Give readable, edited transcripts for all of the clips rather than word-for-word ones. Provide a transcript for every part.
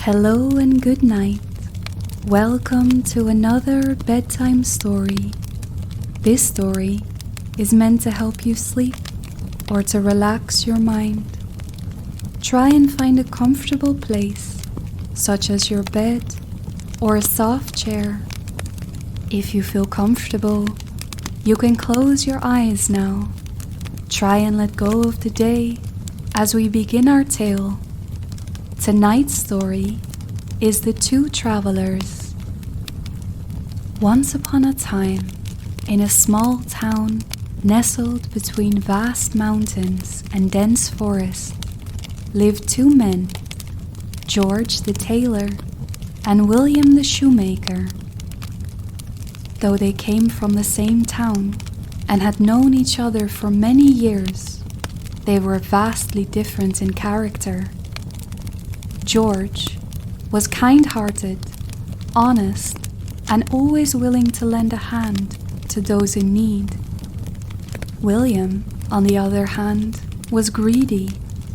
Hello and good night. Welcome to another bedtime story. This story is meant to help you sleep or to relax your mind. Try and find a comfortable place, such as your bed or a soft chair. If you feel comfortable, you can close your eyes now. Try and let go of the day as we begin our tale. Tonight's story is The Two Travelers. Once upon a time, in a small town nestled between vast mountains and dense forest, lived two men, George the tailor and William the shoemaker. Though they came from the same town and had known each other for many years, they were vastly different in character. George was kind-hearted, honest, and always willing to lend a hand to those in need. William, on the other hand, was greedy,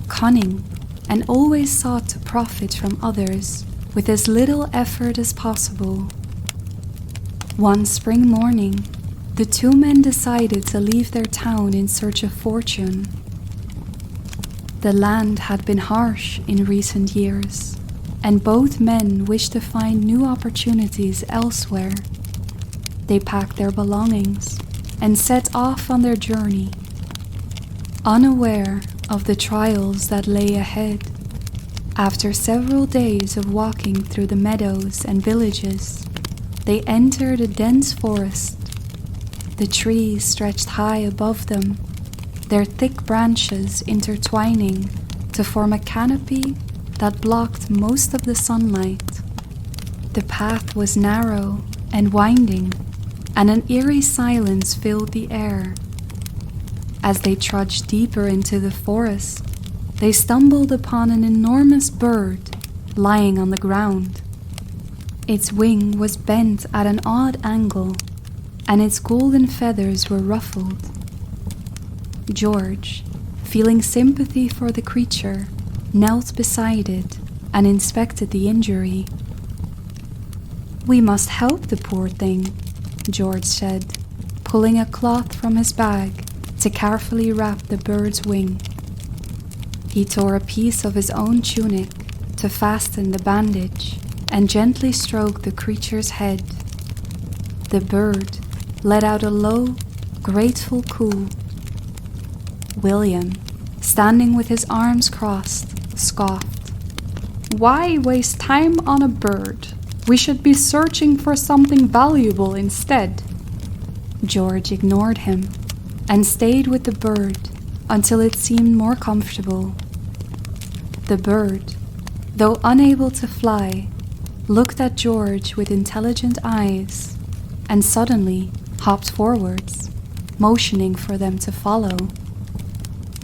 cunning, and always sought to profit from others with as little effort as possible. One spring morning, the two men decided to leave their town in search of fortune. The land had been harsh in recent years, and both men wished to find new opportunities elsewhere. They packed their belongings and set off on their journey. Unaware of the trials that lay ahead, after several days of walking through the meadows and villages, they entered a dense forest. The trees stretched high above them, their thick branches intertwining to form a canopy that blocked most of the sunlight. The path was narrow and winding, and an eerie silence filled the air. As they trudged deeper into the forest, they stumbled upon an enormous bird lying on the ground. Its wing was bent at an odd angle, and its golden feathers were ruffled. George, feeling sympathy for the creature, knelt beside it and inspected the injury. "We must help the poor thing," George said, pulling a cloth from his bag to carefully wrap the bird's wing. He tore a piece of his own tunic to fasten the bandage and gently stroked the creature's head. The bird let out a low, grateful coo. William, standing with his arms crossed, scoffed. "Why waste time on a bird? We should be searching for something valuable instead." George ignored him and stayed with the bird until it seemed more comfortable. The bird, though unable to fly, looked at George with intelligent eyes and suddenly hopped forwards, motioning for them to follow.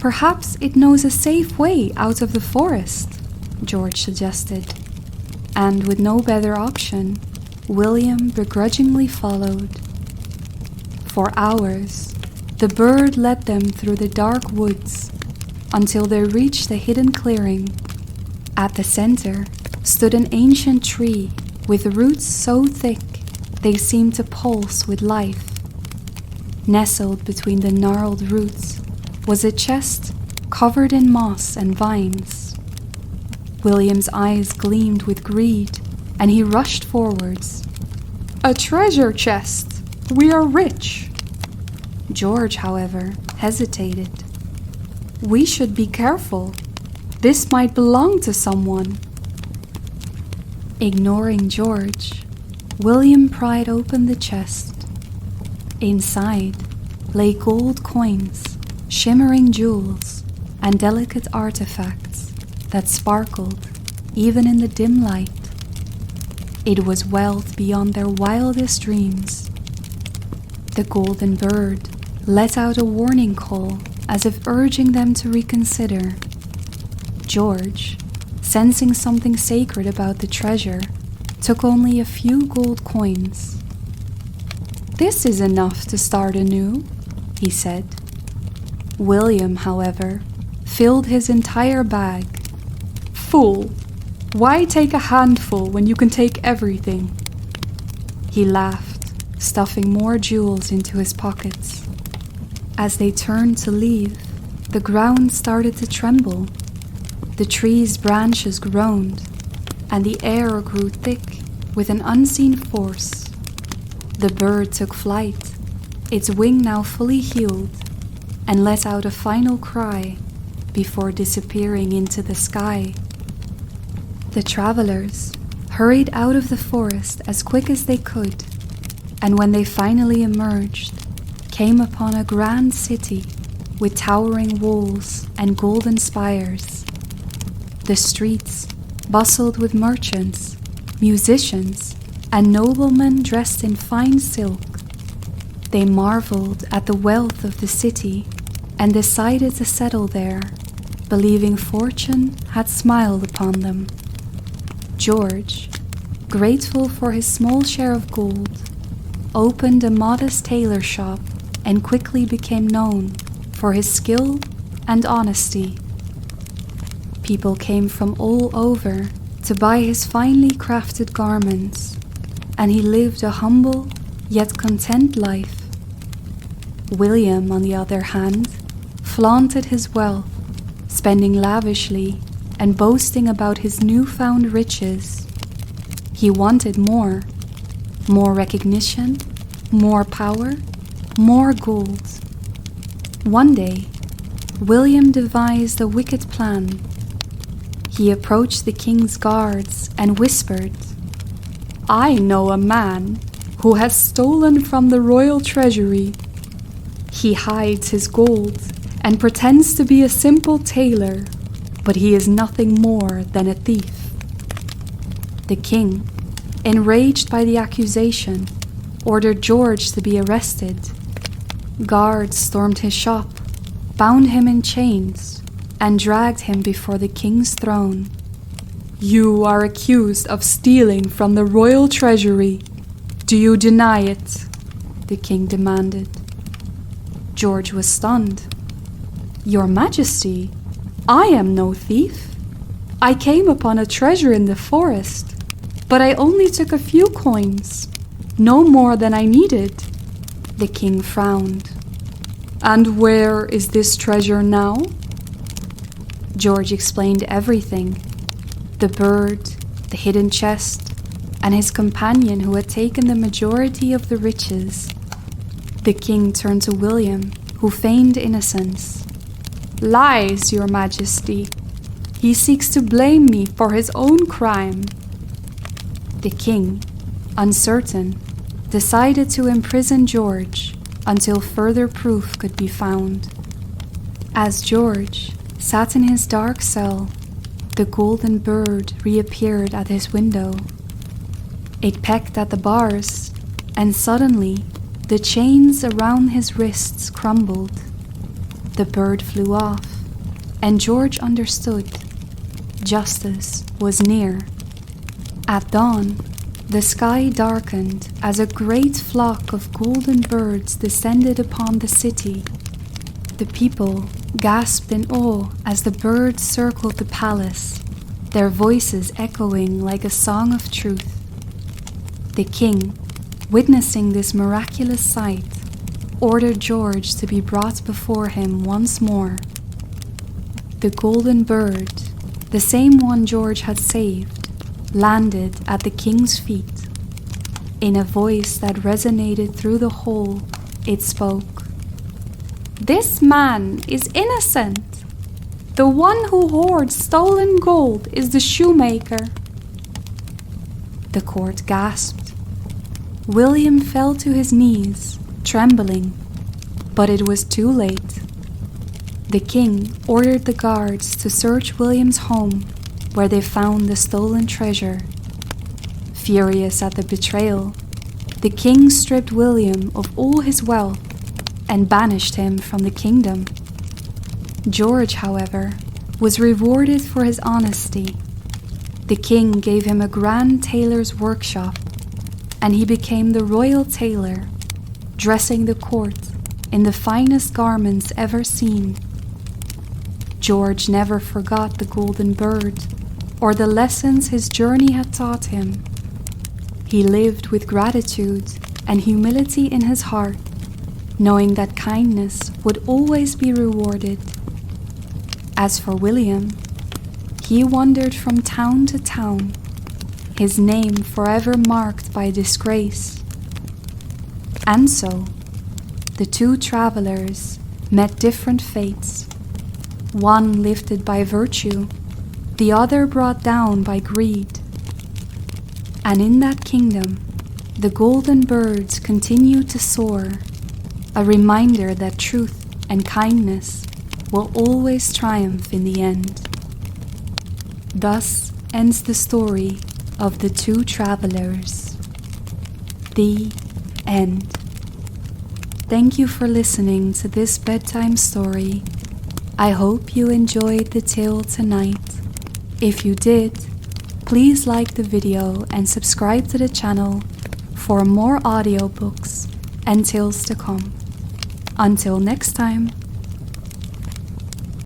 "Perhaps it knows a safe way out of the forest," George suggested, and with no better option, William begrudgingly followed. For hours, the bird led them through the dark woods until they reached a hidden clearing. At the center stood an ancient tree with roots so thick they seemed to pulse with life. Nestled between the gnarled roots was a chest covered in moss and vines. William's eyes gleamed with greed, and he rushed forwards. "A treasure chest! We are rich!" George, however, hesitated. "We should be careful. This might belong to someone." Ignoring George, William pried open the chest. Inside lay gold coins, shimmering jewels, and delicate artifacts that sparkled even in the dim light. It was wealth beyond their wildest dreams. The golden bird let out a warning call as if urging them to reconsider. George, sensing something sacred about the treasure, took only a few gold coins. "This is enough to start anew," he said. William, however, filled his entire bag. "Fool! Why take a handful when you can take everything?" He laughed, stuffing more jewels into his pockets. As they turned to leave, the ground started to tremble. The trees' branches groaned, and the air grew thick with an unseen force. The bird took flight, its wing now fully healed, and let out a final cry before disappearing into the sky. The travelers hurried out of the forest as quick as they could, and when they finally emerged, came upon a grand city with towering walls and golden spires. The streets bustled with merchants, musicians, and noblemen dressed in fine silk. They marveled at the wealth of the city and decided to settle there, believing fortune had smiled upon them. George, grateful for his small share of gold, opened a modest tailor shop and quickly became known for his skill and honesty. People came from all over to buy his finely crafted garments, and he lived a humble yet content life. William, on the other hand, flaunted his wealth, spending lavishly and boasting about his newfound riches. He wanted more recognition, more power, more gold. One day, William devised a wicked plan. He approached the king's guards and whispered, "I know a man who has stolen from the royal treasury. He hides his gold and pretends to be a simple tailor, but he is nothing more than a thief." The king, enraged by the accusation, ordered George to be arrested. Guards stormed his shop, bound him in chains, and dragged him before the king's throne. "You are accused of stealing from the royal treasury. Do you deny it?" the king demanded. George was stunned. "Your Majesty, I am no thief. I came upon a treasure in the forest, but I only took a few coins, no more than I needed." The king frowned. "And where is this treasure now?" George explained everything: the bird, the hidden chest, and his companion who had taken the majority of the riches. The king turned to William, who feigned innocence. "Lies, Your Majesty. He seeks to blame me for his own crime." The king, uncertain, decided to imprison George until further proof could be found. As George sat in his dark cell, the golden bird reappeared at his window. It pecked at the bars, and suddenly the chains around his wrists crumbled. The bird flew off, and George understood. Justice was near. At dawn, the sky darkened as a great flock of golden birds descended upon the city. The people gasped in awe as the birds circled the palace, their voices echoing like a song of truth. The king, witnessing this miraculous sight, ordered George to be brought before him once more. The golden bird, the same one George had saved, landed at the king's feet. In a voice that resonated through the hall, it spoke, "This man is innocent. The one who hoards stolen gold is the shoemaker." The court gasped. William fell to his knees, trembling, but it was too late. The king ordered the guards to search William's home, where they found the stolen treasure. Furious at the betrayal, the king stripped William of all his wealth and banished him from the kingdom. George, however, was rewarded for his honesty. The king gave him a grand tailor's workshop, and he became the royal tailor, dressing the court in the finest garments ever seen. George never forgot the golden bird or the lessons his journey had taught him. He lived with gratitude and humility in his heart, knowing that kindness would always be rewarded. As for William, he wandered from town to town, his name forever marked by disgrace. And so, the two travelers met different fates, one lifted by virtue, the other brought down by greed. And in that kingdom, the golden birds continue to soar, a reminder that truth and kindness will always triumph in the end. Thus ends the story of the two travelers. The end. Thank you for listening to this bedtime story. I hope you enjoyed the tale tonight. If you did, please like the video and subscribe to the channel for more audiobooks and tales to come. Until next time.